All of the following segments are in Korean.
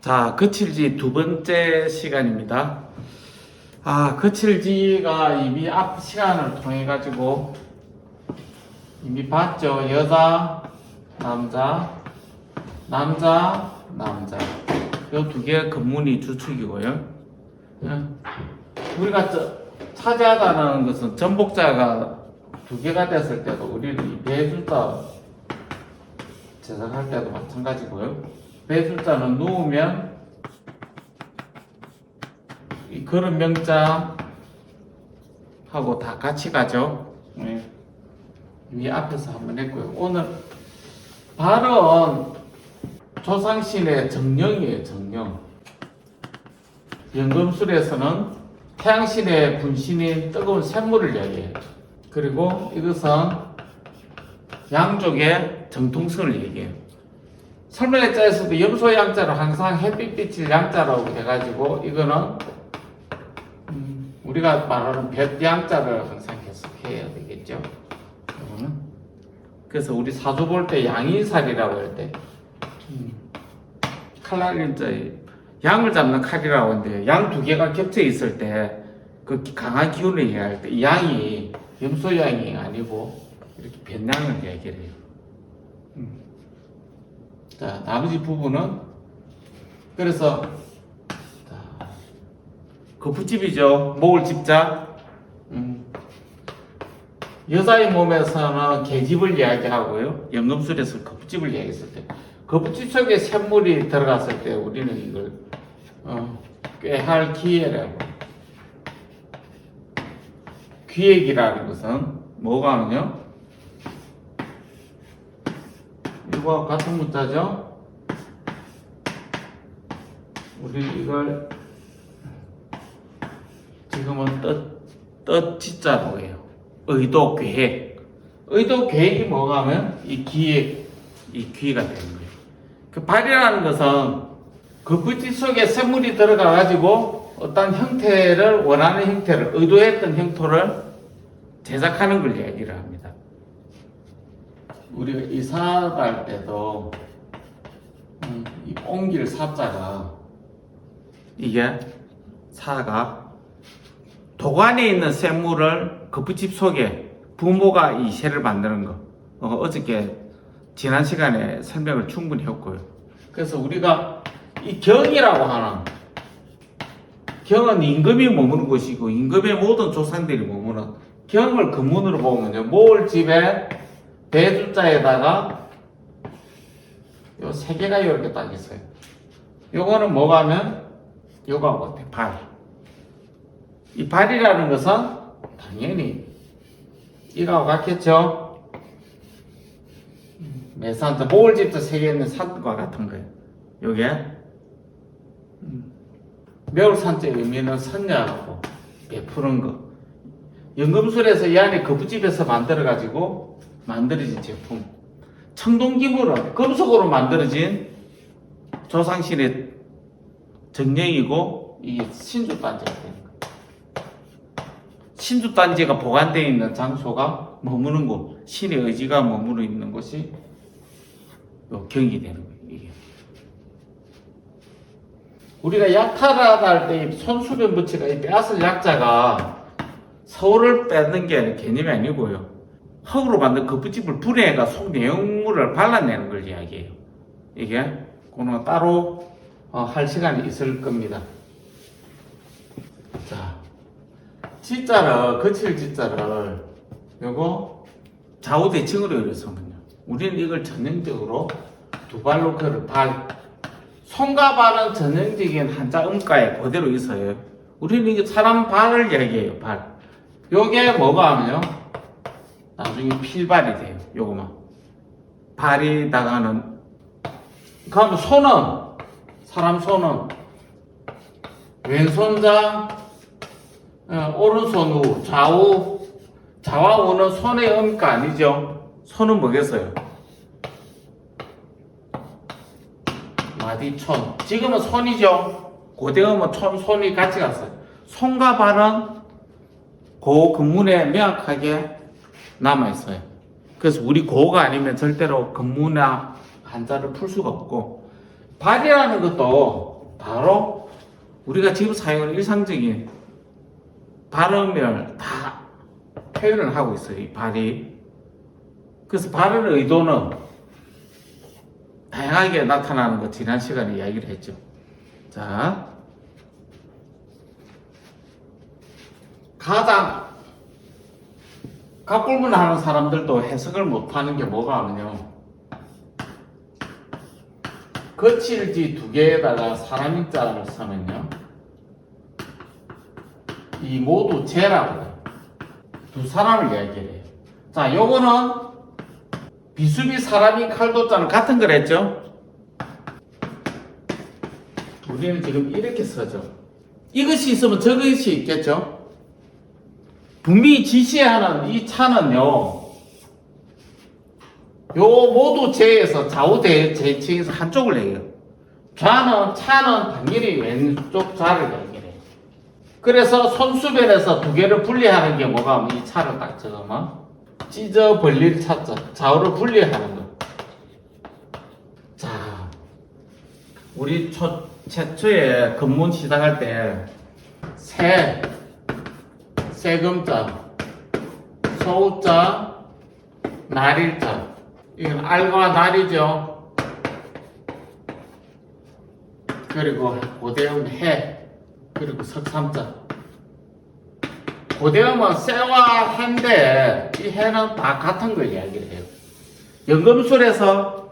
자, 거칠지 두 번째 시간입니다. 거칠지가 이미 앞 시간을 통해 가지고 이미 봤죠. 여자, 남자, 남자, 남자. 이 두 개의 근문이 주축이고요. 우리가 차지하다는 것은 전복자가 두 개가 됐을 때도 우리는 이 배줄자 제작할 때도 마찬가지고요. 배줄자는 누우면 이 그런 명자하고 다 같이 가죠. 이 앞에서 한번 했고요. 오늘 발은 조상신의 정령이에요. 정령. 연금술에서는 태양신의 분신인 뜨거운 샘물을 이야기해요. 그리고 이것은 양쪽의 정통성을 얘기해요. 설명자에서도 염소 양자로 항상 햇빛빛을 양자라고 해가지고 이거는 우리가 말하는 볕 양자를 항상 계속해야 되겠죠. 이거는 그래서 우리 사주 볼 때 양인살이라고 할 때 칼날인자에 양을 잡는 칼이라고 하는데 양 두 개가 겹쳐 있을 때 그 강한 기운을 얘기할 때 이 양이 염소 양이 아니고 이렇게 변양을 얘기를 해요. 자, 나머지 부분은 그래서 거푸집이죠. 목을 집자. 여자의 몸에서는 계집을 이야기하고요. 연금술에서 거푸집을 이야기했을 때 거푸집 속에 샘물이 들어갔을 때 우리는 이걸 꾀할 기회라고. 기획이라는 것은 뭐가 하면요? 이거와 같은 문자죠? 우리 이걸 지금은 뜻지자로 해요. 의도 계획. 의도 계획이 뭐가 하면 이 기획, 이 기회가 되는 거예요. 그 발이라는 것은 그 부지 속에 샘물이 들어가가지고 어떤 형태를, 원하는 형태를, 의도했던 형태를 제작하는 걸 얘기를 합니다. 우리가 이사 갈 때도 이 옮길 사자가 이게 사가 도관에 있는 샘물을 거푸집 속에 부모가 이 새를 만드는 거 어저께 지난 시간에 설명을 충분히 했고요. 그래서 우리가 이 경이라고 하는 경은 임금이 머무는 곳이고 임금의 모든 조상들이 머무는 경을 근문으로 보면요. 모을집에 배줄자에다가 요 세 개가 이렇게 딱 있어요. 요거는 뭐가 하면 요거하고 같아. 발. 이 발이라는 것은 당연히 이거하고 같겠죠. 매산자 모을집도 세 개 있는 산과 같은 거예요. 요게 매울산자의 의미는 선녀하고 베푸는 거. 연금술에서 이 안에 거푸집에서 만들어가지고 만들어진 제품. 청동기물은 금속으로 만들어진 조상신의 정령이고 이게 신주단지가 되는 거예요. 신주단지가 보관되어 있는 장소가 머무는 곳, 신의 의지가 머무르 있는 곳이 경이 되는 거예요. 이게. 우리가 약탈하다 할 때 손수변 부치가 이 빼앗을 약자가 서울을 빼는 게 개념이 아니고요. 흙으로 만든 거푸집을 불에가 속 내용물을 발라내는 걸 이야기해요. 이게 그거는 따로 할 시간이 있을 겁니다. 자, 지자를 거칠 지자를 요거 좌우 대칭으로 해서는요. 우리는 이걸 전형적으로 두 발로 걸을 발. 손과 발은 전형적인 한자 음가에 그대로 있어요. 우리는 이게 사람 발을 얘기해요. 발. 요게 뭐가 하면요? 나중에 필발이 돼요. 요거만. 발이 나가는. 그럼 손은, 사람 손은, 왼손자, 오른손 우, 좌와 우는 손의 음가 아니죠? 손은 뭐겠어요? 마디촌. 지금은 손이죠? 고대음은 손이 같이 갔어요. 손과 발은 그 근문에 명확하게 남아있어요. 그래서 우리 고가 아니면 절대로 근무나 한자를 풀 수가 없고, 발이라는 것도 바로 우리가 지금 사용하는 일상적인 발음을 다 표현을 하고 있어요. 이 발이. 그래서 발의 의도는 다양하게 나타나는 거 지난 시간에 이야기를 했죠. 자, 가장 갑불문하는 사람들도 해석을 못하는 게 뭐가 하면요, 거칠지 두 개에다가 사람 인자를 쓰면요, 이 모두 재라고 해요. 두 사람을 이야기해요. 자, 요거는 비수비 사람이 칼도자는 같은 걸 했죠. 우리는 지금 이렇게 쓰죠. 이것이 있으면 저것이 있겠죠. 분명히 지시하는 이 차는요, 요 모두 제에서 좌우 대칭에서 한쪽을 얘기해요. 차는 당연히 왼쪽 좌를 얘기해요. 그래서 손수변에서 두 개를 분리하는 게 뭐가 하면 이 차를 딱 적으면 찢어 벌릴 차자, 좌우를 분리하는 거. 자, 우리 최초에 근문 시작할 때 세금자, 소자, 날일자. 이건 알과 날이죠. 그리고 고대음 해, 그리고 석삼자. 고대음은 세와 해인데 이 해는 다 같은 걸 이야기를 해요. 연금술에서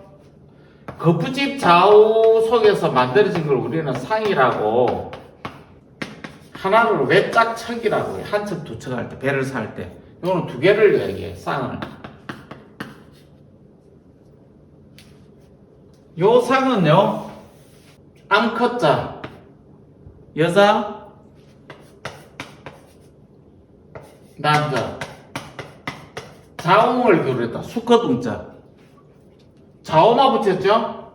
거푸집 좌우 속에서 만들어진 걸 우리는 상이라고, 하나를 외짝척이라고 해요. 한 척, 두 척 할 때, 배를 살 때. 이거는 두 개를 얘기해요, 쌍을. 요 상은요, 암컷자, 여자, 남자. 자웅을 교류했다. 수컷웅자. 좌우마 붙였죠?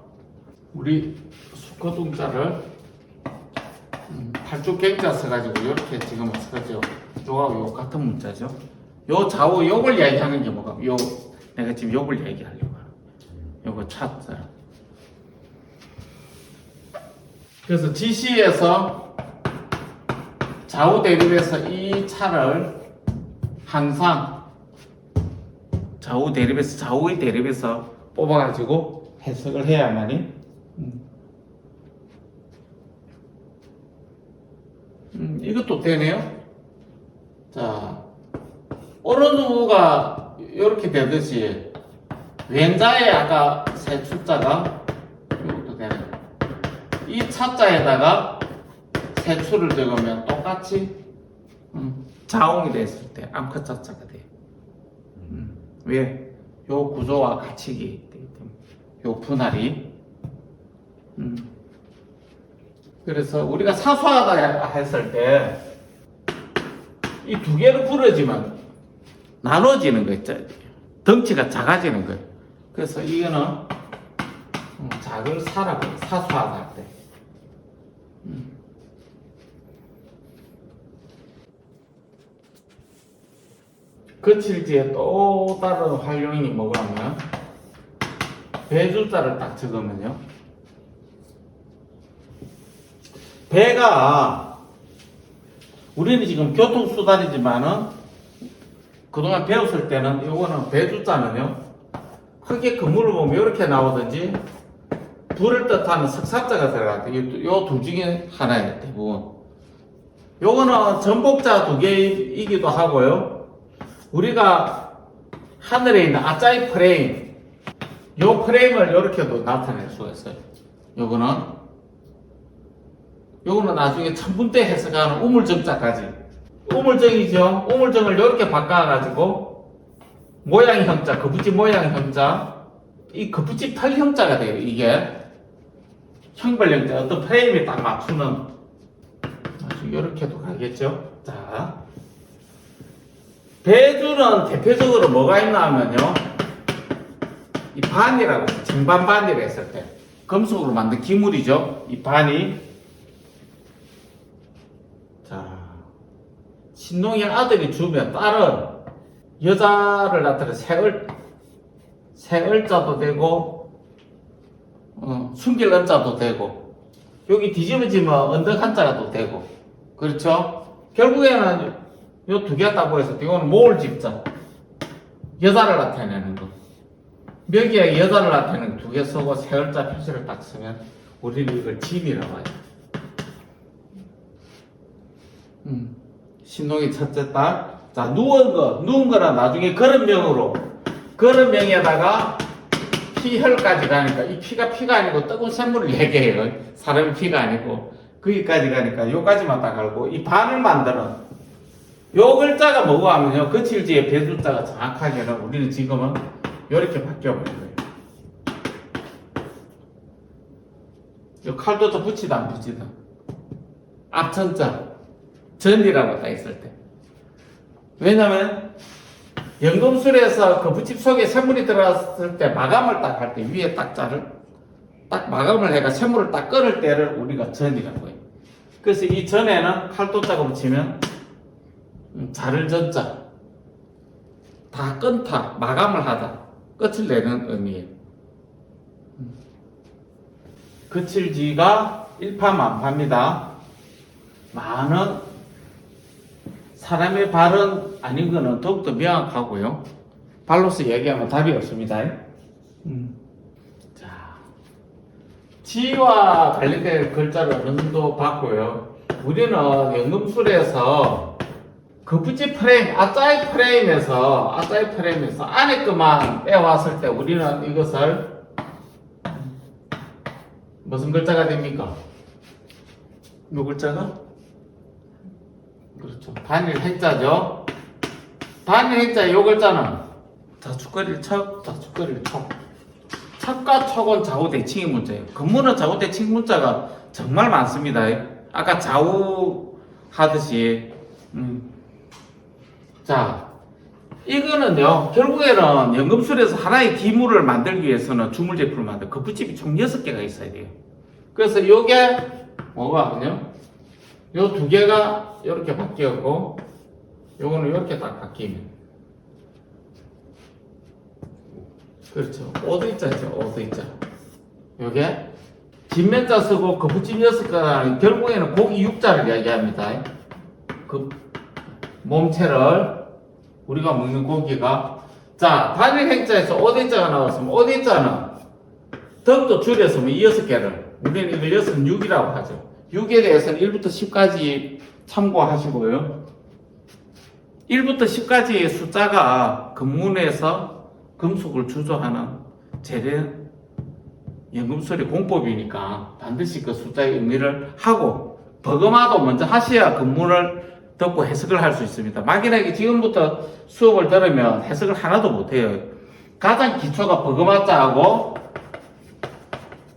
우리 수컷웅자를 팔뚝갱자 써가지고 이렇게 지금 써가지고 요하고 요 같은 문자죠. 요 좌우 요걸 이야기하는 게 뭐가, 요 내가 지금 요걸 얘기하려고 하는 요거 찾자. 그래서 지시에서 좌우 대립에서 이 차를 항상 좌우 대립에서, 좌우의 대립에서 뽑아가지고 해석을 해야만이 이것도 되네요. 자, 오른우가 이렇게 되듯이 왼자에 아까 세 출자가 이것도 되네요. 이 차자에다가 세 출을 적으면 똑같이 자웅이 됐을 때 암컷 자자가 돼요. 왜? 요 구조와 가치기 되기 때문에 요 분할이. 그래서 우리가 사수하다 했을 때 이 두 개로 부러지면 나눠지는 거 있죠. 덩치가 작아지는 거예요. 그래서 이거는 작을 사라고 해요. 사수하다 할 때. 거칠지에 또 다른 활용이 뭐가 하면 배주자를 딱 적으면요, 배가 우리는 지금 교통수단이지만은 그동안 배웠을 때는 요거는 배주자는요, 크게 건물을 보면 이렇게 나오든지 불을 뜻하는 석사자가 들어가요. 요 둘 중에 하나예요, 대부분. 요거는 전복자 두 개이기도 하고요, 우리가 하늘에 있는 아짜이 프레임, 요 프레임을 이렇게도 나타낼 수가 있어요. 요거는 나중에 천분대 해석하는 우물정자까지. 우물정이죠. 우물정을 이렇게 바꿔가지고 모양 형자, 거푸집 모양 형자, 이 거푸집 털 형자가 돼요. 이게 형벌 형자, 어떤 프레임에 딱 맞추는. 나중에 이렇게도 가겠죠. 자, 배주는 대표적으로 뭐가 있나 하면요, 이 반이라고 해서 정반반이라 했을 때 금속으로 만든 기물이죠. 이 반이. 자, 신동의 아들이 주면 딸은 여자를 나타내 새을자도 되고 숨길 은자도 되고 여기 뒤집어지면 언덕 한자가 또 되고. 그렇죠? 결국에는 요 두 개 따고 해서 이거는 모을 집자. 여자를 나타내는 거. 여기에 여자를 나타내는 두 개 쓰고 세 글자 표시를 딱 쓰면 우리는 이걸 집이라고 하죠. 신동이 첫째 딸. 자, 누운 거는 나중에 걸음명에다가 피혈까지 가니까, 이 피가 아니고 뜨거운 샘물을 얘기해요. 사람의 피가 아니고. 거기까지 가니까 요까지만 딱 알고, 이 반을 만드는 요 글자가 뭐고 하면요, 거칠지의 배두자가 정확하게는 우리는 지금은 요렇게 바뀌어버린 거예요. 요 칼도자 붙이다 안 붙이다. 앞천자 전이라고 딱 있을 때. 왜냐면 연금술에서 그 부집 속에 샘물이 들어갔을 때 마감을 딱 할 때 위에 딱 자를 딱 마감을 해가 샘물을 딱 끊을 때를 우리가 전이라고 해요. 그래서 이 전에는 칼도자가 붙이면 자를 전자 다 끊다 마감을 하다 끝을 내는 의미예요. 거칠지가 일파만파입니다. 많은 사람의 발은 아닌 거는 더욱더 명확하고요. 발로서 얘기하면 답이 없습니다. 자, 지와 관련된 글자를 어느 정도 봤고요. 우리는 연금술에서 거푸집 프레임, 아짜이 프레임에서 안에 것만 빼왔을 때 우리는 이것을 무슨 글자가 됩니까? 이 글자가? 그렇죠. 단일 핵자죠. 단일 핵자 요 글자는 자축거릴 척, 자축거릴 촉. 척과 촉은 좌우 대칭의 문자예요. 근무는 좌우 대칭 문자가 정말 많습니다. 아까 좌우 하듯이. 자, 이거는요, 결국에는 연금술에서 하나의 기물을 만들기 위해서는 주물 제품을 만들 거푸집이 총 6개가 있어야 돼요. 그래서 요게 뭐가 하면요, 요 두 개가 이렇게 바뀌었고, 요거는 이렇게 딱 바뀌면. 그렇죠. 오드이자죠, 오드이자. 요게 진면자 쓰고 거푸집 6개라는 결국에는 고기 6자를 이야기합니다. 그 몸체를 우리가 먹는 고기가. 자, 단일 행자에서 오대자가 나왔으면 오대자는 더욱더 줄여서 이 6개를 우리는 이걸 6이라고 하죠. 6에 대해서는 1부터 10까지 참고하시고요. 1부터 10까지의 숫자가 금문에서 금속을 주조하는 재래 연금술의 공법이니까 반드시 그 숫자의 의미를 하고 버금화도 먼저 하셔야 금문을 듣고 해석을 할 수 있습니다. 막연하게 지금부터 수업을 들으면 해석을 하나도 못해요. 가장 기초가 버금화자하고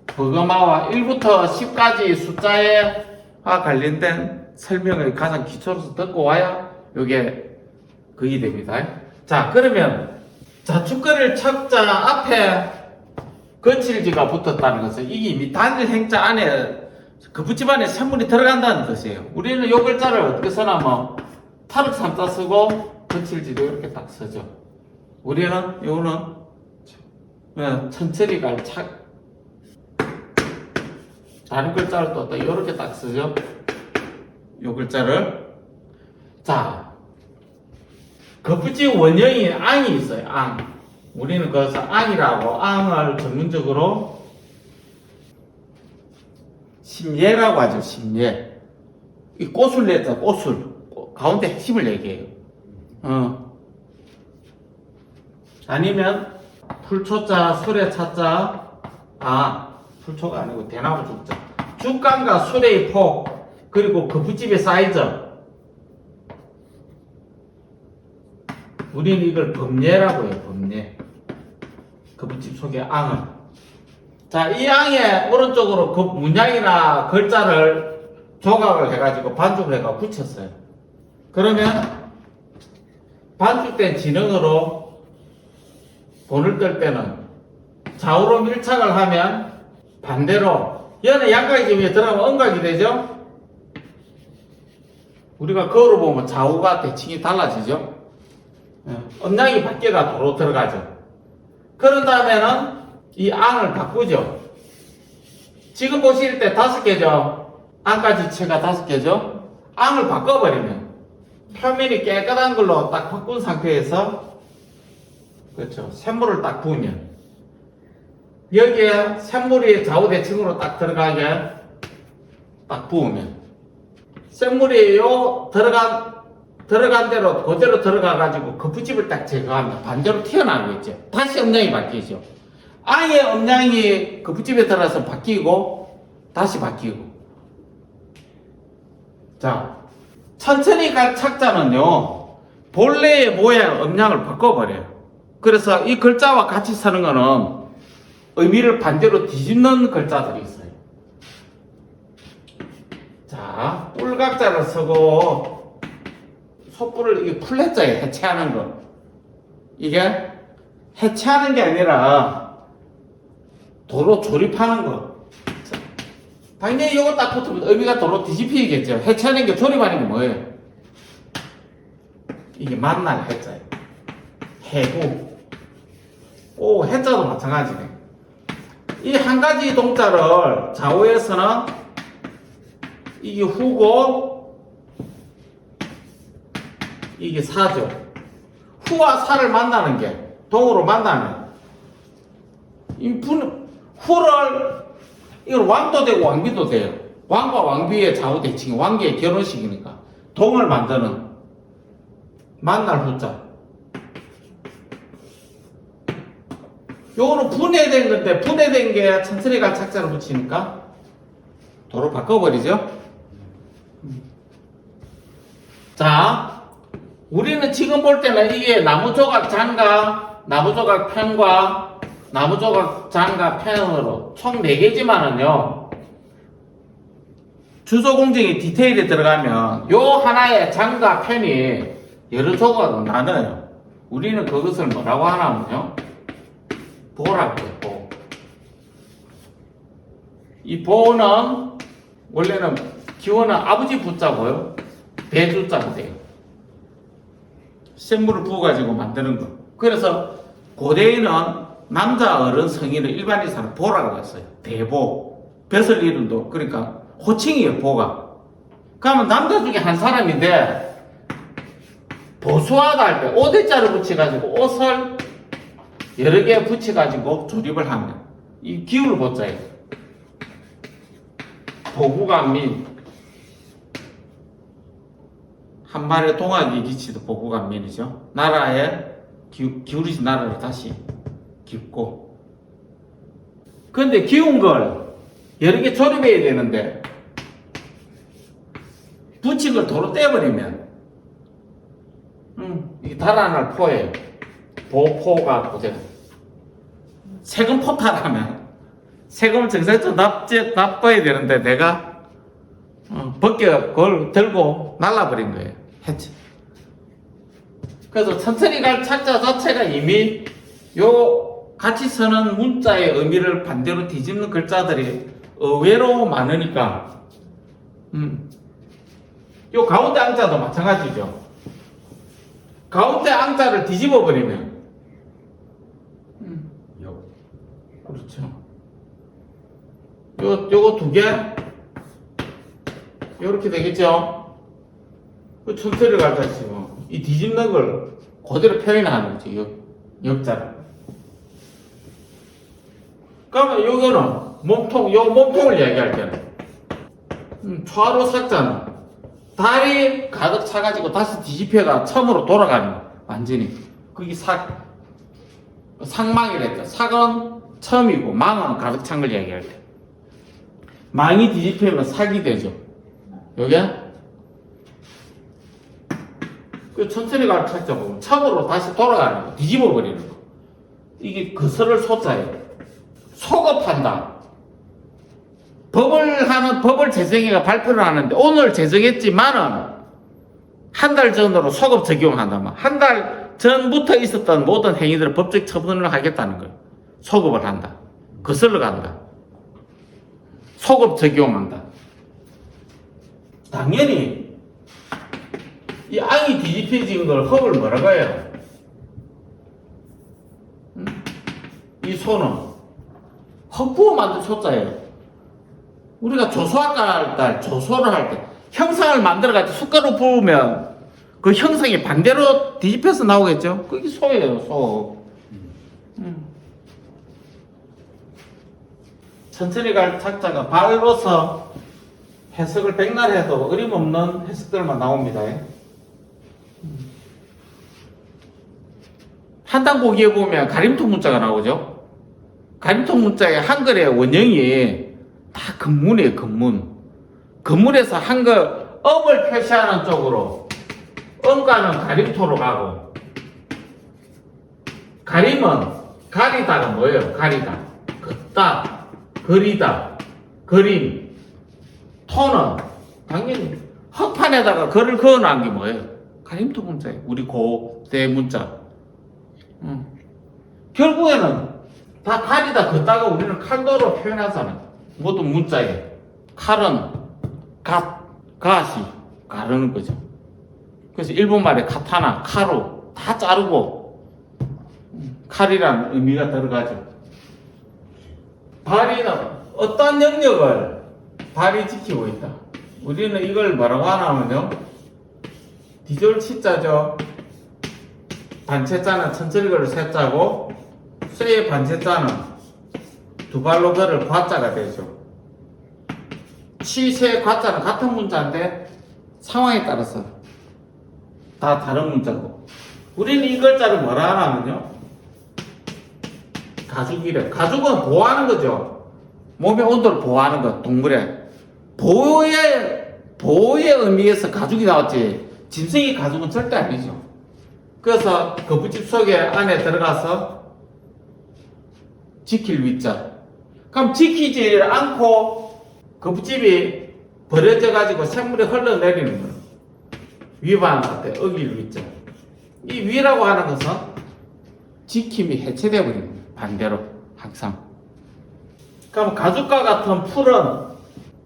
버금화와 1부터 10까지 숫자에 관련된 설명을 가장 기초로서 듣고 와야 이게 그게 됩니다. 자, 그러면 자축거릴 척자 앞에 거칠지가 붙었다는 것은 이게 이미 단일 행자 안에 그 부집 안에 샘물이 들어간다는 뜻이에요. 우리는 요 글자를 어떻게 쓰냐면 타륵 삼자 쓰고 거칠지도 이렇게 딱 쓰죠. 우리는 요거는 천천히 갈 착 다른 글자를 또 이렇게 딱 쓰죠. 요 글자를. 자, 거푸집 원형인 앙이 있어요. 앙. 우리는 그래서 앙이라고 앙을 전문적으로 심예라고 하죠. 심예. 이 꽃을 냈죠. 꽃을 가운데 핵심을 얘기해요. 아니면 풀초자, 술의 차자. 풀초가 아니고 대나무 죽자. 죽간과 술의 폭, 그리고 거푸집의 사이즈. 우리는 이걸 범례라고 해요. 범례. 거푸집 속의 앙을. 자, 이 앙의 오른쪽으로 그 문양이나 글자를 조각을 해가지고 반죽을 해가 붙였어요. 그러면 반죽된 진흙으로 본을 뜰 때는 좌우로 밀착을 하면 반대로 얘는 양각이 위에 들어가면 음각이 되죠. 우리가 거울을 보면 좌우가 대칭이 달라지죠. 음양이 밖에가 도로 들어가죠. 그런 다음에는 이 앙을 바꾸죠. 지금 보실 때 5개죠? 앙가지체가 5개죠? 앙을 바꿔버리면 표면이 깨끗한 걸로 딱 바꾼 상태에서 그렇죠. 샘물을 딱 부으면 여기에 샘물이 좌우대칭으로 딱 들어가게 딱 부으면 샘물이 들어간 대로 그대로 들어가가지고 거푸집을 딱 제거하면 반대로 튀어나오겠죠. 다시 음량이 바뀌죠. 아예 음량이 거푸집에 들어가서 바뀌고 다시 바뀌고. 자, 천천히 갈 착자는요 본래의 모양 음량을 바꿔버려요. 그래서 이 글자와 같이 쓰는 거는 의미를 반대로 뒤집는 글자들이 있어요. 자, 뿔각자를 쓰고 소뿔을 이 플랫자에 해체하는 거. 이게 해체하는 게 아니라 도로 조립하는 거. 자, 당연히 이거 딱 붙으면 의미가 도로 뒤집히겠죠. 해체하는 게 조립하는 게 뭐예요? 이게 만날 해자예요. 해부. 오, 해자도 마찬가지네. 이 한 가지 동자를 좌우에서는 이게 후고 이게 사죠. 후와 사를 만나는 게 동으로 만나면 이 후를 이걸 왕도 되고 왕비도 돼요. 왕과 왕비의 좌우 대칭이 왕계의 결혼식이니까 동을 만드는 만날 후자. 요거는 분해된 건데 분해된 게 천천히 갈 착자를 붙이니까 도로 바꿔버리죠. 자, 우리는 지금 볼 때는 이게 나무조각 장과 나무조각 편과 나무조각 장과 편으로 총 4개지만은요 주소 공정이 디테일에 들어가면 요 하나의 장과 편이 여러 조각으로 나눠요. 우리는 그것을 뭐라고 하냐면요 보라고 해요. 보. 이 보는 원래는 기원은 아버지 부자고요 배주자가 돼요. 샘물을 부어가지고 만드는 거. 그래서 고대에는 남자 어른 성인을 일반인사는 보라고 했어요. 대보. 벼슬 이름도 그러니까 호칭이에요. 보가. 그러면 남자 중에 한 사람인데 보수하다 할 때 오대자를 붙여가지고 옷을 여러 개 붙여가지고 조립을 하면 이 기울을 보자예요. 보구간민. 한 마리의 동학이 기치도 보구간민이죠. 나라에 기울이신 나라를 다시 깁고. 그런데 기운 걸 여러 개 조립해야 되는데 붙인 걸 도로 떼버리면 이게 달아날 포예요. 보포가 고대로 세금 포탈하면 세금을 정상적으로 납부해야 되는데 내가 벗겨 그걸 들고 날라버린 거예요. 해체. 그래서 천천히 갈 착자 자체가 이미 요 같이 쓰는 문자의 의미를 반대로 뒤집는 글자들이 의외로 많으니까 요 가운데 앙자도 마찬가지죠. 가운데 앙자를 뒤집어 버리면 그렇죠. 요거 2개 요렇게 되겠죠. 그 천천히 갈다 치고 이 뒤집는 걸 그대로 표현하는 거지. 역자를. 그러면 요거는 몸통, 요 몸통을 얘기할 때는 좌로 삭자는 다리 가득 차가지고 다시 뒤집혀가 처음으로 돌아가는 거. 완전히. 그게 상망이랬죠. 삭은 처음이고 망은 가득 찬 걸 얘기할 때. 망이 뒤집히면 삭이 되죠. 요게 그 천천히 가득 찼죠. 보면 처음으로 다시 돌아가는 거. 뒤집어 버리는 거. 이게 거스를 소자예요. 소급한다. 법을 재정해가 발표를 하는데 오늘 재정했지만은 한 달 전으로 소급 적용한다면 한 달 전부터 있었던 모든 행위들을 법적 처분을 하겠다는 거예요. 소급을 한다. 거슬러 간다. 소급 적용한다. 당연히 이 앙이 뒤집혀진 걸 흡을 뭐라고 해요? 이 소는 흡부어 만든 소자예요. 우리가 조소학과 할 때, 조소를 할 때, 형상을 만들어가지고 숟가락 부으면 그 형상이 반대로 뒤집혀서 나오겠죠? 그게 소예요, 소. 천천히 갈 작자가 발로서 해석을 백날 해도 어림없는 해석들만 나옵니다. 한단고기에 보면 가림통 문자가 나오죠? 가림통 문자의 한글의 원형이 다 근문이에요, 근문. 근문에서 한글 엄을 표시하는 쪽으로 엄가는 가림토로 가고 가림은 가리다가 뭐예요? 가리다, 긋다, 그리다, 그림. 토는 당연히 흙판에다가 글을 그어놓은 게 뭐예요? 가림토 문자예요. 우리 고대 문자. 결국에는 다 가리다 긋다가 우리는 칼도로 표현하잖아요. 그것도 문자예요. 칼은 갓이 가르는 거죠. 그래서 일본말에 카타나, 카루 다 자르고 칼이라는 의미가 들어가죠. 발이는 어떤 영역을 발이 지키고 있다. 우리는 이걸 뭐라고 하냐면요. 디졸 치자죠. 반체자는 천천히 걸을 세자고 쇠의 반체자는 두 발로 걸을 과자가 되죠. 치세 과자는 같은 문자인데 상황에 따라서 다 다른 문자고 우리는 이 글자를 뭐라 하냐면요. 가죽이래. 가죽은 보호하는 거죠. 몸의 온도를 보호하는 것, 동물의 보호의 의미에서 가죽이 나왔지 짐승이 가죽은 절대 아니죠. 그래서 거부집 속에 안에 들어가서 지킬 위자. 그럼 지키지 않고 거부집이 버려져 가지고 생물이 흘러내리는 거예요. 위반한테 어길 위자. 이 위라고 하는 것은 지킴이 해체되어 버립니다. 반대로 항상. 그럼 가죽과 같은 풀은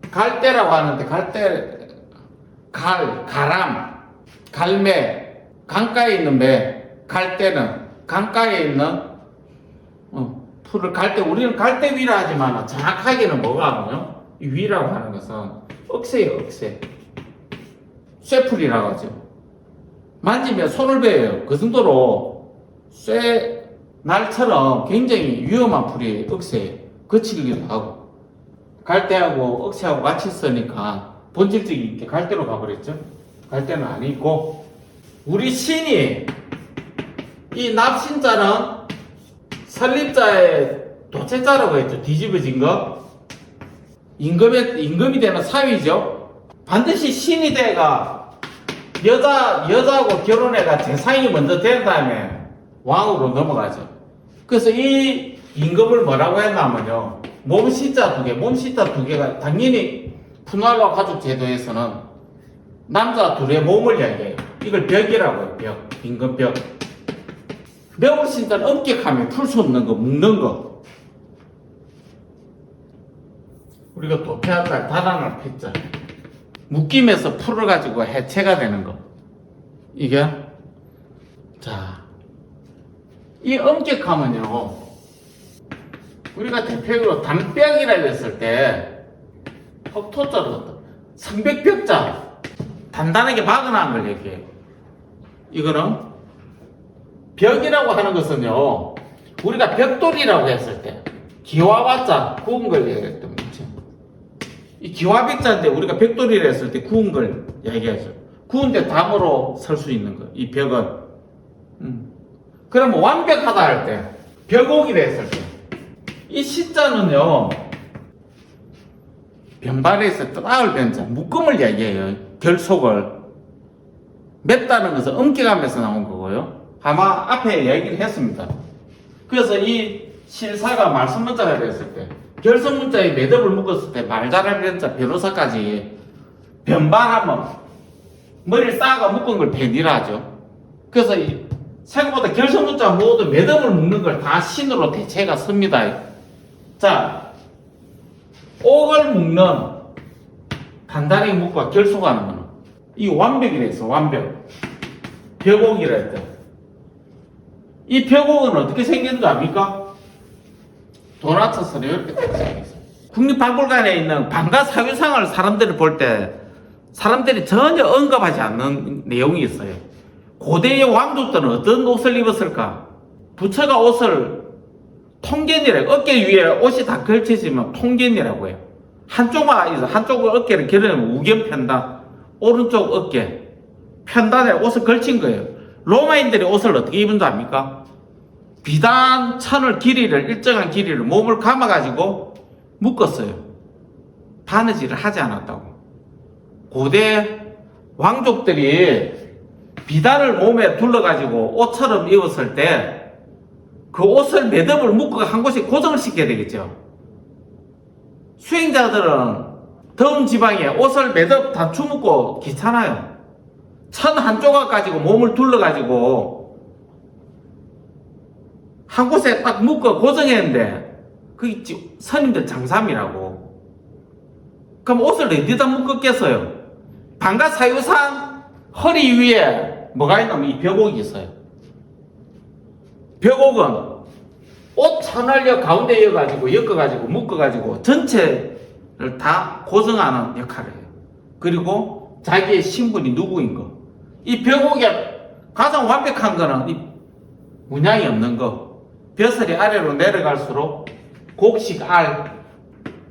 갈대라고 하는데 갈대, 가람, 갈매, 강가에 있는 매, 갈대는 강가에 있는 풀을 갈대, 우리는 갈대 위라 하지만 정확하게는 뭐가 하면요? 이 위라고 하는 것은 억새예요, 억새. 쇠풀이라고 하죠. 만지면 손을 베어요. 그 정도로 쇠 날처럼 굉장히 위험한 풀이 억새 거칠기도 하고 갈대하고 억새하고 같이 쓰니까 본질적인 게 갈대로 가버렸죠. 갈대는 아니고 우리 신이 이 납신자는 설립자의 도체자라고 했죠. 뒤집어진 거. 임금이 되는 사위죠. 반드시 신이 돼가 여자하고 결혼해가 재상이 먼저 된 다음에 왕으로 넘어가죠. 그래서 이 임금을 뭐라고 했냐면요. 몸신자 두 개가 당연히 푸날라 가족 제도에서는 남자 둘의 몸을 이야기해요. 이걸 벽이라고 해요. 벽. 임금벽. 벽을 신자는 엄격하면 풀 수 없는 거, 묶는 거. 우리가 도피한다, 달아날 폈자. 묶임에서 풀을 가지고 해체가 되는 거. 이게, 자, 이 엄격함은요, 우리가 대표적으로 담벽이라고 했을 때, 턱토자로 성벽벽자, 단단하게 막아놓은 걸 얘기해요. 이거는, 벽이라고 하는 것은요, 우리가 벽돌이라고 했을 때, 기와와자, 구운 걸 얘기했던 거죠. 이 기와벽자인데 우리가 벽돌이라 했을 때 구운 걸 얘기하죠. 구운데 담으로 설 수 있는 거, 이 벽은. 그럼 완벽하다 할 때, 벽옥이라 했을 때, 이 시자는요, 변발에서 따을 변자, 묶음을 얘기해요. 결속을. 맵다는 것은 엄격함에서 나온 거고요. 아마 앞에 얘기를 했습니다. 그래서 이 실사가 말씀 문자가 됐을 때, 결성 문자에 매듭을 묶었을 때, 말잘할 변자, 변호사까지 변발하면, 머리를 쌓아가 묶은 걸 변이라 하죠. 그래서 생각보다 결성 문자 모두 매듭을 묶는 걸 다 신으로 대체가 씁니다. 자, 옥을 묶는, 단단하게 묶고 결속하는 거는, 이 완벽이라 했어, 완벽. 벽옥이라 했다. 이 벽옥은 어떻게 생긴 줄 압니까? 도나츠스로 이렇게 딱 생겼어요. 국립박물관에 있는 방가 사유상을 사람들이 볼 때 사람들이 전혀 언급하지 않는 내용이 있어요. 고대의 왕족들은 어떤 옷을 입었을까? 부처가 옷을 통겐이라고, 어깨 위에 옷이 다 걸쳐지면 통겐이라고 해요. 한쪽만 있어. 한쪽 어깨를 겨누면 우견편단, 오른쪽 어깨 편단에 옷을 걸친 거예요. 로마인들이 옷을 어떻게 입은 줄 압니까? 비단 천을 길이를, 일정한 길이를 몸을 감아가지고 묶었어요. 바느질을 하지 않았다고. 고대 왕족들이 비단을 몸에 둘러가지고 옷처럼 입었을 때 그 옷을 매듭을 묶어 한 곳에 고정을 시켜야 되겠죠. 수행자들은 더운 지방에 옷을 매듭 단추 묶고 귀찮아요. 천 한 조각 가지고 몸을 둘러가지고 한 곳에 딱 묶어 고정했는데 그게 스님들 장삼이라고. 그럼 옷을 어디다 묶었겠어요? 방가 사유상 허리 위에 뭐가 있냐면 이 벽옥이 있어요. 벽옥은 옷 천을 가운데 엮어가지고 묶어가지고 전체를 다 고정하는 역할을 해요. 그리고 자기의 신분이 누구인 거. 이 벽옥에 가장 완벽한 거는 이 문양이 없는 거. 벼슬이 아래로 내려갈수록 곡식, 알,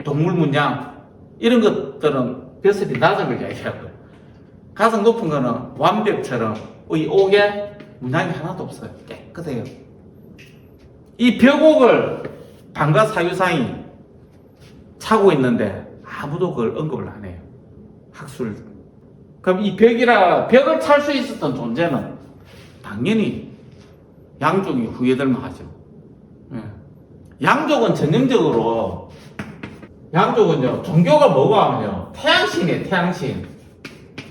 동물 문양 이런 것들은 벼슬이 낮은 걸 이야기하고요. 가장 높은 거는 완벽처럼 이 옥에 문양이 하나도 없어요. 깨끗해요. 이 벽옥을 방가 사유상이 차고 있는데 아무도 그걸 언급을 안 해요. 학술. 그럼 이 벽을 찰 수 있었던 존재는 당연히 양족이 후예들 하죠. 양족은 전형적으로, 양족은요, 종교가 뭐고 하면요, 태양신이에요, 태양신.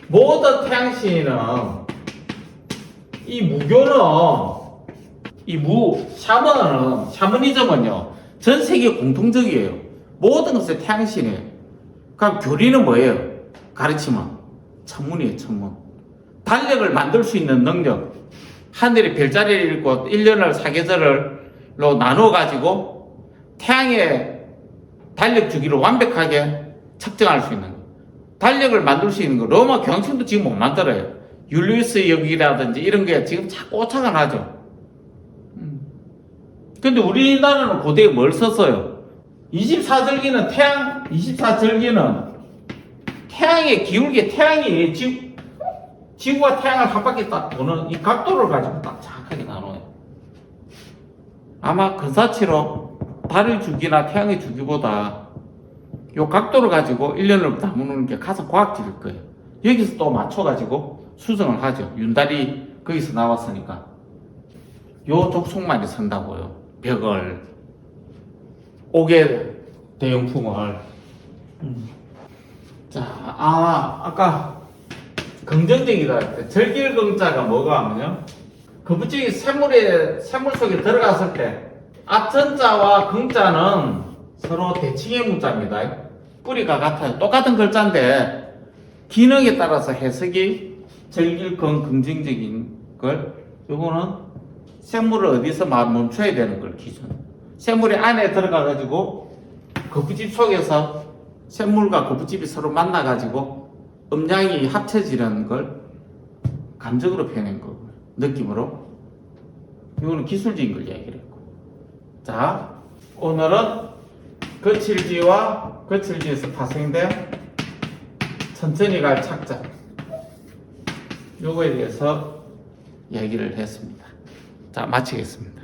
모든 태양신은, 이 무교는, 샤머니즘은요, 전 세계 공통적이에요. 모든 것은 태양신이에요. 그럼 교리는 뭐예요? 가르침은 천문이에요, 천문. 달력을 만들 수 있는 능력. 하늘의 별자리를 읽고 1년을 사계절로 나누어가지고 태양의 달력 주기를 완벽하게 측정할 수 있는 거. 달력을 만들 수 있는 거. 로마 경신도 지금 못 만들어요. 율리우스 역이라든지 이런 게 지금 자꾸 오차가 나죠. 근데 우리나라는 고대에 뭘 썼어요? 24절기는 태양의 기울기, 태양이 지구와 태양을 한 바퀴 딱 도는 이 각도를 가지고 딱 정확하게 나눠요. 아마 근사치로 달의 주기나 태양의 주기보다 이 각도를 가지고 1년을 나누는 게 가장 과학적일 거예요. 여기서 또 맞춰가지고 수정을 하죠. 윤달이 거기서 나왔으니까. 요 족속만이 선다고요. 벽을, 옥의 대용품을. 자, 아까 긍정적이다 할 때, 절길긍자가 뭐가 하면요, 거북집이 샘물 속에 들어갔을 때, 앞전자와 긍자는 서로 대칭의 문자입니다. 뿌리가 같아요. 똑같은 글자인데, 기능에 따라서 해석이 절길긍, 긍정적인 걸, 요거는 샘물을 어디서 멈춰야 되는 걸 기준. 샘물이 안에 들어가가지고, 거북집 속에서 샘물과 거북집이 서로 만나가지고, 음양이 합쳐지는 걸 감정으로 표현한 거고, 느낌으로. 이거는 기술적인 걸 이야기를 했고. 자, 오늘은 거칠지와 거칠지에서 파생된 천천히 갈 착자, 요거에 대해서 이야기를 했습니다. 자, 마치겠습니다.